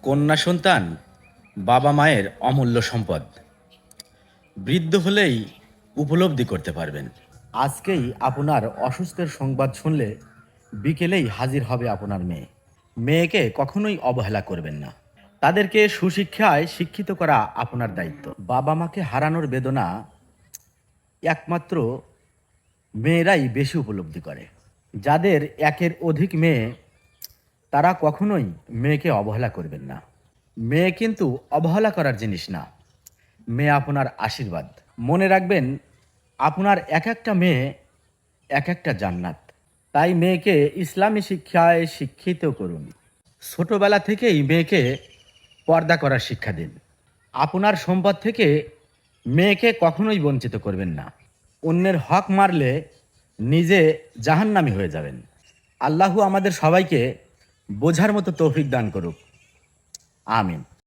কন্যা সন্তান বাবা মায়ের অমূল্য সম্পদ। বৃদ্ধ হলেই উপলব্ধি করতে পারবেন। আজকেই আপনার অসুস্থের সংবাদ শুনলে বিকেলেই হাজির হবে আপনার মেয়ে। মেয়েকে কখনোই অবহেলা করবেন না। তাদেরকে সুশিক্ষায় শিক্ষিত করা আপনার দায়িত্ব। বাবা মাকে হারানোর বেদনা একমাত্র মেয়েরাই বেশি উপলব্ধি করে। যাদের একের অধিক মেয়ে, তারা কখনোই মেয়েকে অবহেলা করবেন না। মেয়ে কিন্তু অবহেলা করার জিনিস না, মেয়ে আপনার আশীর্বাদ। মনে রাখবেন, আপনার এক একটা মেয়ে এক একটা জান্নাত। তাই মেয়েকে ইসলামী শিক্ষায় শিক্ষিত করুন। ছোটবেলা থেকেই মেয়েকে পর্দা করার শিক্ষা দিন। আপনার সম্পদ থেকে মেয়েকে কখনোই বঞ্চিত করবেন না। অন্যের হক মারলে নিজে জাহান্নামী হয়ে যাবেন। আল্লাহু আমাদের সবাইকে বোঝার মতো তৌফিক দান করুক। আমিন।